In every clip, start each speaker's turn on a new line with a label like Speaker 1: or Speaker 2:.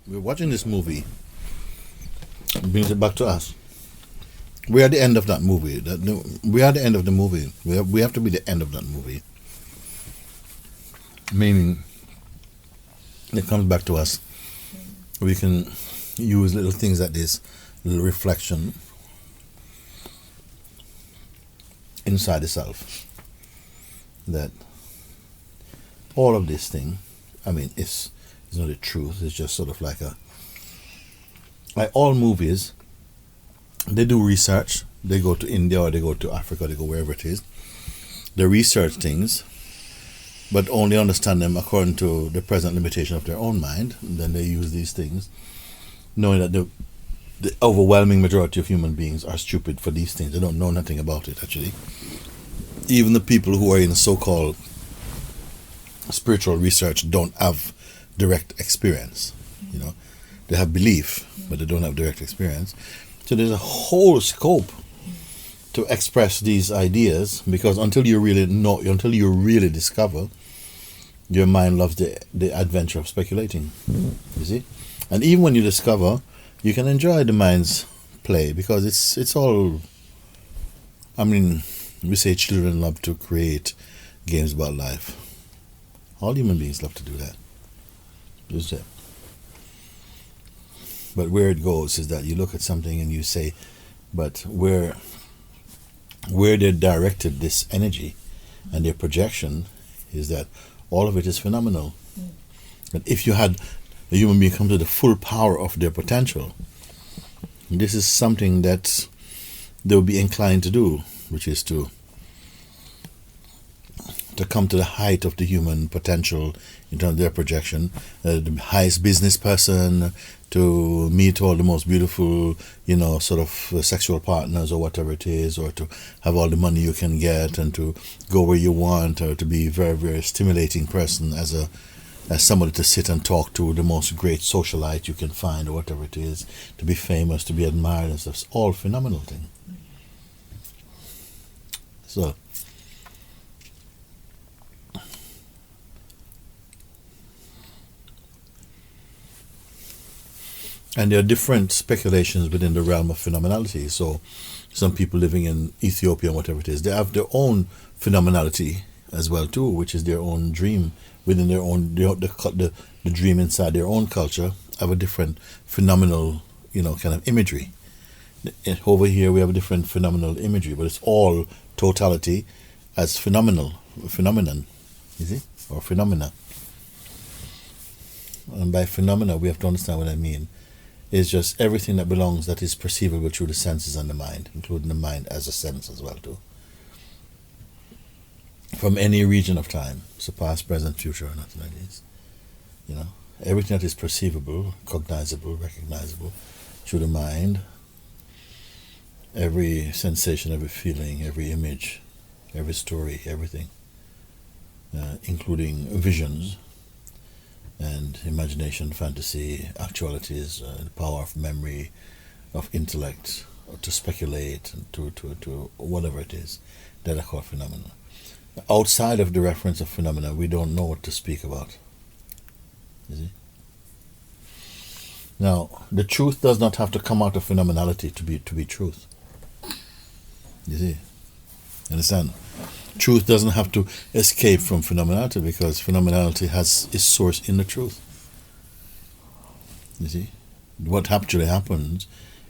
Speaker 1: We're watching this movie. It brings it back to us. We are the end of that movie. We are the end of the movie. We have to be the end of that movie. Meaning, it comes back to us. We can use little things like this, little reflection inside the self. That all of this thing, I mean, it's not the truth. It's just sort of like all movies. They do research. They go to India or they go to Africa. They go wherever it is. They research things, but only understand them according to the present limitation of their own mind. And then they use these things, knowing that the overwhelming majority of human beings are stupid for these things. They don't know nothing about it, actually. Even the people who are in so-called spiritual research don't have direct experience. They have belief, but they don't have direct experience. So there's a whole scope to express these ideas, because until you really know, until you really discover, your mind loves the adventure of speculating. You see? And even when you discover, you can enjoy the mind's play, because it's all, I mean, we say children love to create games about life. All human beings love to do that. Just that. But where it goes is that you look at something and you say, but where they directed this energy and their projection is that all of it is phenomenal. But if you had a human being come to the full power of their potential, this is something that they would be inclined to do, which is to come to the height of the human potential in terms of their projection, the highest business person, to meet all the most beautiful, sort of sexual partners or whatever it is, or to have all the money you can get and to go where you want, or to be a very, very stimulating person as somebody to sit and talk to, the most great socialite you can find, or whatever it is, to be famous, to be admired and stuff. It's all phenomenal thing. So, and there are different speculations within the realm of phenomenality. So some people living in Ethiopia and whatever it is, they have their own phenomenality as well too, which is their own dream within their own, the dream inside their own culture have a different phenomenal, kind of imagery. Over here we have a different phenomenal imagery, but it's all totality as phenomenon, you see, or phenomena. And by phenomena we have to understand what I mean. It's just everything that is perceivable through the senses and the mind, including the mind as a sense as well too. From any region of time, so past, present, future, or nothing like this. Everything that is perceivable, cognizable, recognizable through the mind, every sensation, every feeling, every image, every story, everything, including visions and imagination, fantasy, actualities, the power of memory, of intellect, to speculate, and to whatever it is, that are called phenomena. Outside of the reference of phenomena, we don't know what to speak about. You see? Now, the truth does not have to come out of phenomenality to be truth. You see? Understand? Truth doesn't have to escape from phenomenality, because phenomenality has its source in the truth. You see? What actually happens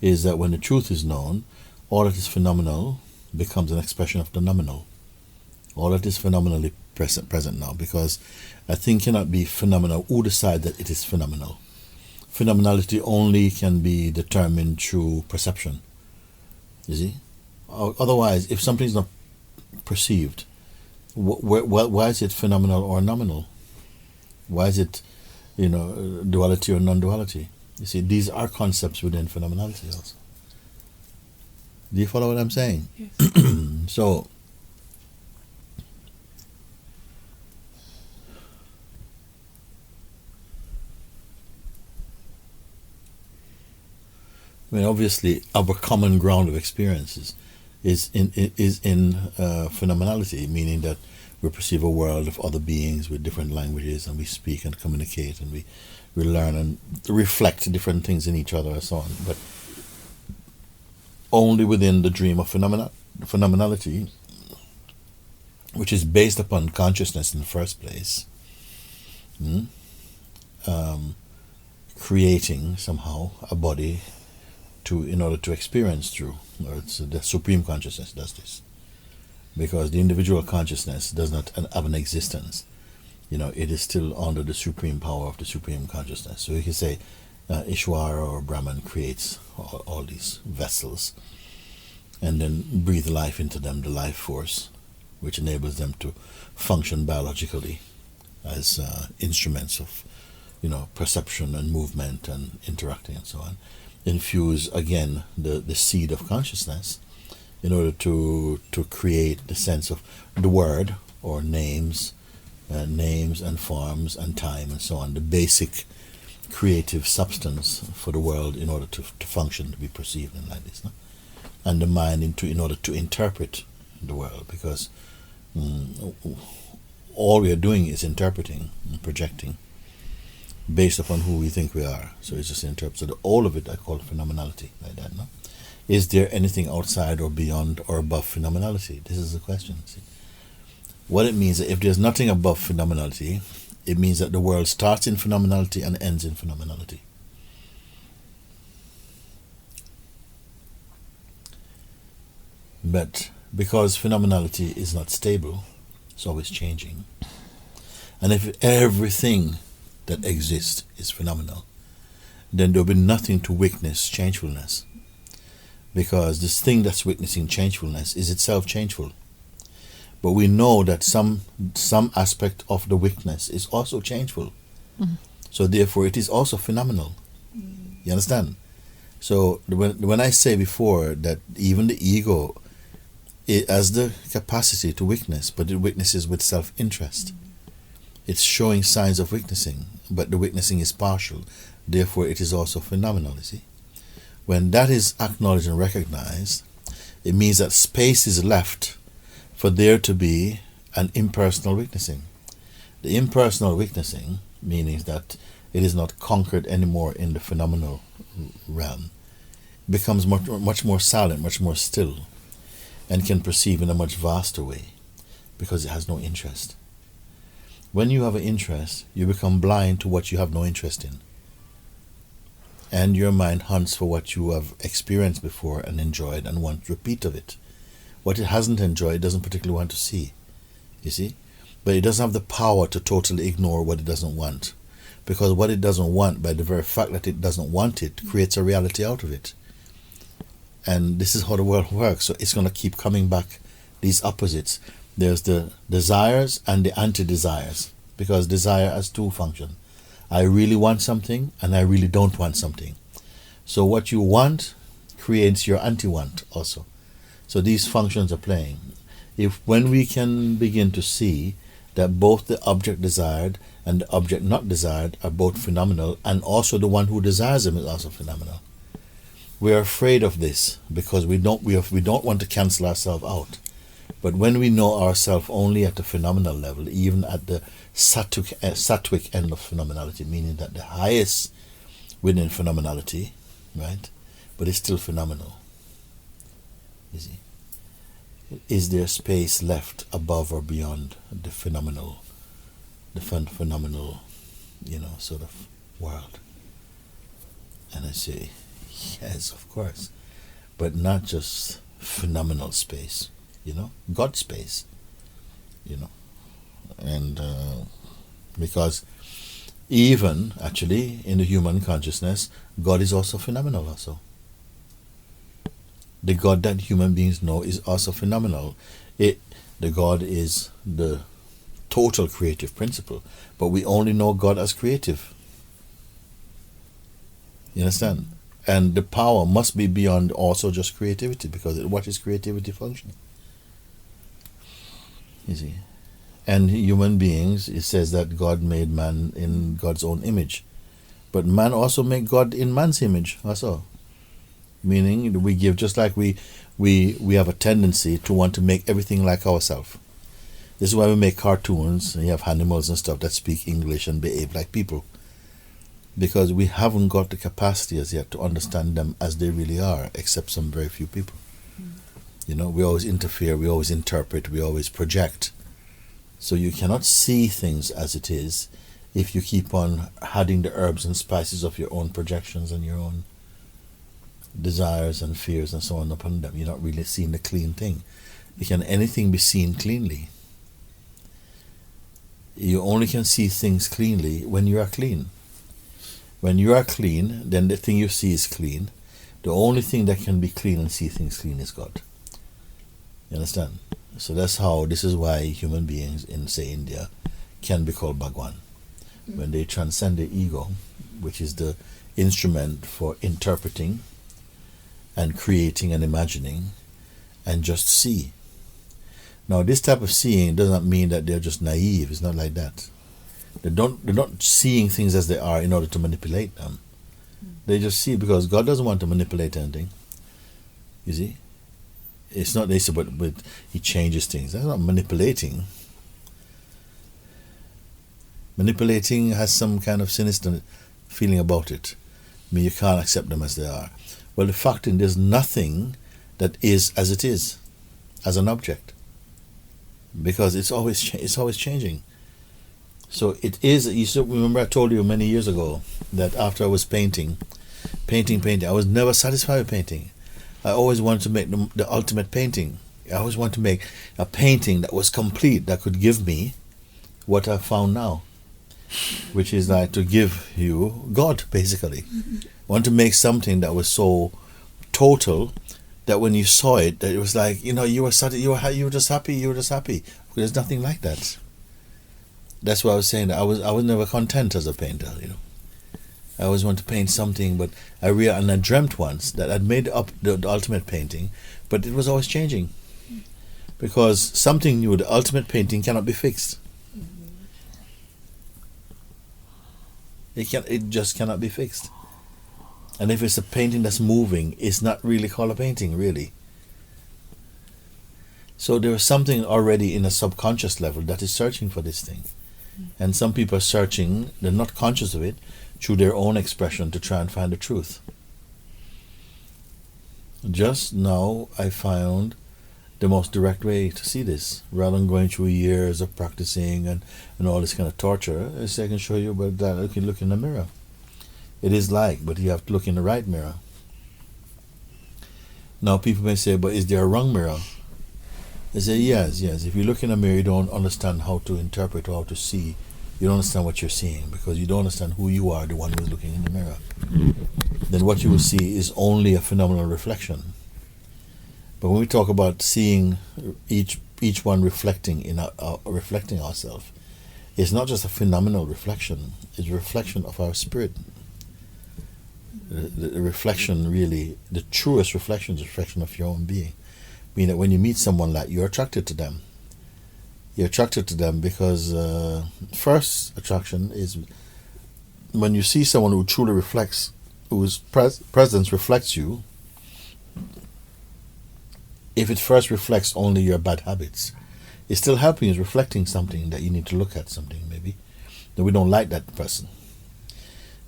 Speaker 1: is that when the truth is known, all that is phenomenal becomes an expression of the nominal. All that is phenomenally present now, because a thing cannot be phenomenal. Who decide that it is phenomenal? Phenomenality only can be determined through perception. You see? Otherwise, if something is not perceived, why is it phenomenal or nominal? Why is it, duality or non-duality? You see, these are concepts within phenomenality also. Do you follow what I'm saying? Yes. So, I mean, obviously, our common ground of experiences is in phenomenality, meaning that we perceive a world of other beings with different languages, and we speak and communicate, and we learn and reflect different things in each other and so on. But only within the dream of phenomenality, which is based upon consciousness in the first place, creating somehow a body in order to experience through, or it's the supreme consciousness does this, because the individual consciousness does not have an existence. It is still under the supreme power of the supreme consciousness. So you can say Ishvara or Brahman creates all these vessels and then breathe life into them, the life force, which enables them to function biologically as instruments of perception and movement and interacting and so on. Infuse again the seed of consciousness in order to create the sense of the word, or names and forms and time and so on, the basic creative substance for the world in order to function, to be perceived and like this, no? And the mind in order to interpret the world, because all we are doing is interpreting and projecting based upon who we think we are. So it's just interpret. So all of it I call phenomenality, like that, no? Is there anything outside or beyond or above phenomenality? This is the question. See? What it means, that if there's nothing above phenomenality, it means that the world starts in phenomenality and ends in phenomenality. But because phenomenality is not stable, it's always changing. And if everything that exists is phenomenal, then there will be nothing to witness changefulness. Because this thing that's witnessing changefulness is itself changeful. But we know that some aspect of the witness is also changeful. Mm-hmm. So therefore it is also phenomenal. You understand? So when I say before that even the ego, it has the capacity to witness, but it witnesses with self-interest. It's showing signs of witnessing, but the witnessing is partial. Therefore it is also phenomenal, you see? When that is acknowledged and recognized, it means that space is left for there to be an impersonal witnessing. The impersonal witnessing, meaning that it is not conquered anymore in the phenomenal realm, becomes much more silent, much more still, and can perceive in a much vaster way, because it has no interest. When you have an interest, you become blind to what you have no interest in. And your mind hunts for what you have experienced before and enjoyed and wants repeat of it. What it hasn't enjoyed, it doesn't particularly want to see. You see? But it doesn't have the power to totally ignore what it doesn't want. Because what it doesn't want, by the very fact that it doesn't want it, creates a reality out of it. And this is how the world works. So it's going to keep coming back, these opposites. There's the desires and the anti-desires. Because desire has two functions. I really want something and I really don't want something. So what you want creates your anti-want also. So these functions are playing. When we can begin to see that both the object desired and the object not desired are both phenomenal, and also the one who desires them is also phenomenal. We are afraid of this because we don't want to cancel ourselves out. But when we know ourselves only at the phenomenal level, even at the sattvic end of phenomenality, meaning that the highest within phenomenality, right? But it's still phenomenal. You see? Is there space left above or beyond the phenomenal, phenomenal, sort of world? And I say, yes, of course, but not just phenomenal space, God space, and because even actually in the human consciousness, God is also phenomenal also. The God that human beings know is also phenomenal. The God is the total creative principle, but we only know God as creative. You understand? And the power must be beyond also just creativity, because what is creativity functioning? You see? And human beings, it says that God made man in God's own image. But man also made God in man's image also. Meaning we give, just like we have a tendency to want to make everything like ourselves. This is why we make cartoons and you have animals and stuff that speak English and behave like people. Because we haven't got the capacity as yet to understand them as they really are, except some very few people. You know, we always interfere, we always interpret, we always project. So you cannot see things as it is if you keep on adding the herbs and spices of your own projections and your own desires and fears and so on upon them. You're not really seeing the clean thing. Can anything be seen cleanly? You only can see things cleanly when you are clean. When you are clean, then the thing you see is clean. The only thing that can be clean and see things clean is God. You understand? So this is why human beings in, say, India can be called Bhagwan. When they transcend the ego, which is the instrument for interpreting and creating and imagining, and just see. Now, this type of seeing does not mean that they're just naive. It's not like that. They're not seeing things as they are in order to manipulate them. They just see because God doesn't want to manipulate anything. You see? It's not this, but He changes things. That's not manipulating. Manipulating has some kind of sinister feeling about it. I mean, you can't accept them as they are. Well, the fact is, there's nothing that is as it is, as an object, because it's always changing. So it is. You remember I told you many years ago that after I was painting, I was never satisfied with painting. I always wanted to make the ultimate painting. I always wanted to make a painting that was complete, that could give me what I found now, which is like to give you God, basically. I want to make something that was so total that when you saw it, that it was like, you were just happy. There's nothing like that. That's why I was saying that I was never content as a painter. I always want to paint something, but I dreamt once that I'd made up the ultimate painting, but it was always changing, because something new, the ultimate painting, cannot be fixed. It just cannot be fixed. And if it's a painting that's moving, it's not really called a painting, really. So there is something already in a subconscious level that is searching for this thing. And some people are searching, they're not conscious of it, through their own expression to try and find the truth. Just now I found the most direct way to see this, rather than going through years of practicing and all this kind of torture. I can show you, but that you can look in the mirror. It is like, but you have to look in the right mirror. Now people may say, but is there a wrong mirror? They say, yes. If you look in a mirror, you don't understand how to interpret or how to see. You don't understand what you're seeing, because you don't understand who you are, the one who's looking in the mirror. Then what you will see is only a phenomenal reflection. But when we talk about seeing each one reflecting reflecting ourselves, it's not just a phenomenal reflection. It's a reflection of our spirit. The reflection, really, the truest reflection is a reflection of your own being. Meaning that when you meet someone like, you're attracted to them. You're attracted to them because first attraction is when you see someone who truly reflects, whose presence reflects you. If it first reflects only your bad habits, it's still helping you, reflecting something that you need to look at, something maybe. Then we don't like that person.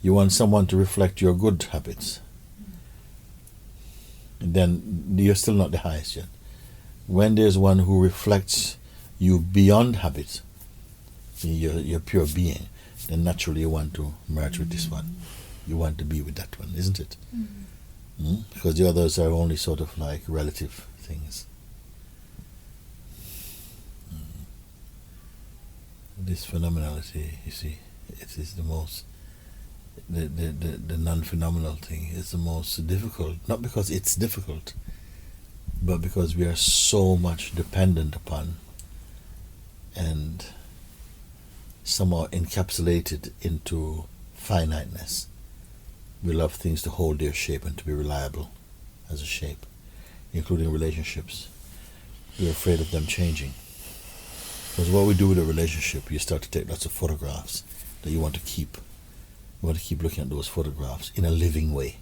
Speaker 1: You want someone to reflect your good habits. And then you're still not the highest yet. When there's one who reflects you beyond habit, your pure being, then naturally you want to merge with this one. You want to be with that one, isn't it? Because the others are only sort of like relative things. This phenomenality, you see, it is the most, the non-phenomenal thing is the most difficult, not because it's difficult, but because we are so much dependent upon and somehow encapsulated into finiteness. We love things to hold their shape and to be reliable as a shape, including relationships. We're afraid of them changing. Because what we do with a relationship, you start to take lots of photographs that you want to keep. You want to keep looking at those photographs in a living way.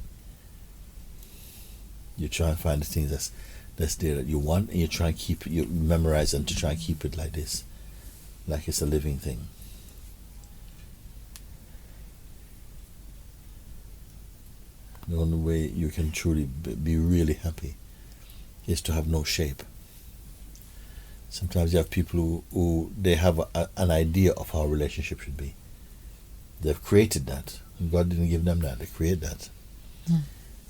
Speaker 1: You try and find the things that's there that you want, and you try and you memorize them to try and keep it like this, like it's a living thing. The only way you can truly be really happy is to have no shape. Sometimes you have people who they have an idea of how a relationship should be. They've created that. God didn't give them that. They create that.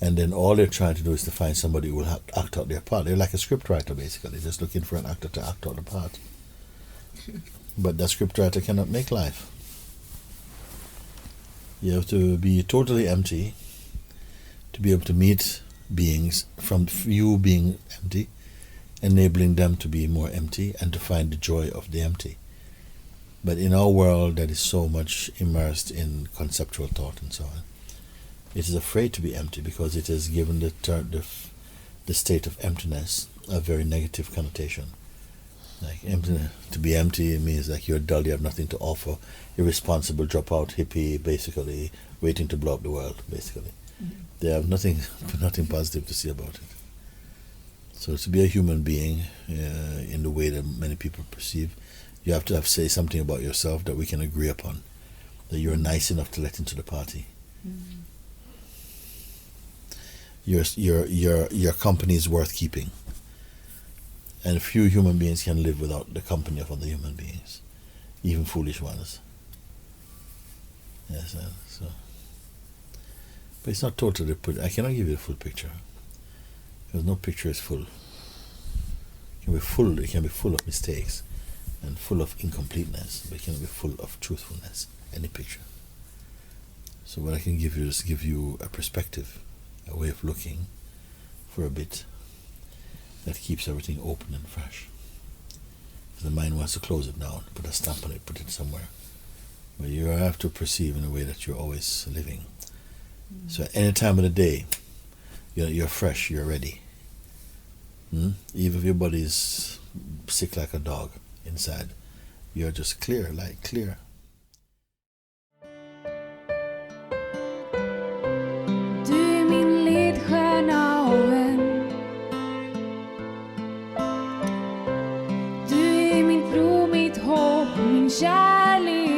Speaker 1: And then all they're trying to do is to find somebody who will act out their part. They're like a script writer, basically. Just looking for an actor to act out the part. But that script writer cannot make life. You have to be totally empty to be able to meet beings from you being empty, enabling them to be more empty and to find the joy of the empty. But in our world that is so much immersed in conceptual thought and so on, it is afraid to be empty because it has given the state of emptiness a very negative connotation. Like to be empty means like you're dull, you have nothing to offer, irresponsible, dropout, hippie, basically waiting to blow up the world, basically. They have nothing positive to say about it. So to be a human being in the way that many people perceive, you have to say something about yourself that we can agree upon, that you're nice enough to let into the party. Your company is worth keeping, and few human beings can live without the company of other human beings, even foolish ones. Yes, so. But it's not totally put. I cannot give you the full picture, because no picture is full. It can be full of mistakes and full of incompleteness, but it can be full of truthfulness, any picture. So what I can give you is give you a perspective, a way of looking for a bit that keeps everything open and fresh. The mind wants to close it down, put a stamp on it, put it somewhere. But you have to perceive in a way that you're always living. So at any time of the day, you're fresh, you're ready. Even if your body's sick like a dog inside, you're just clear, like clear.
Speaker 2: Du är min ledstjärna och vän. Du är min tro, mitt hopp, min kärlek.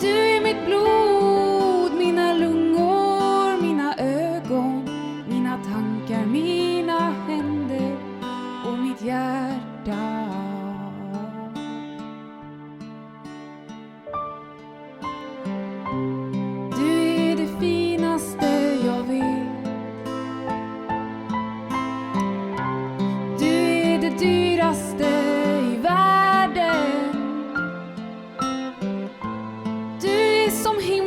Speaker 2: Du är mitt blod, mina lungor, mina ögon, mina tankar, mina händer och mitt hjärta. Dyraste i världen. Du är som himmel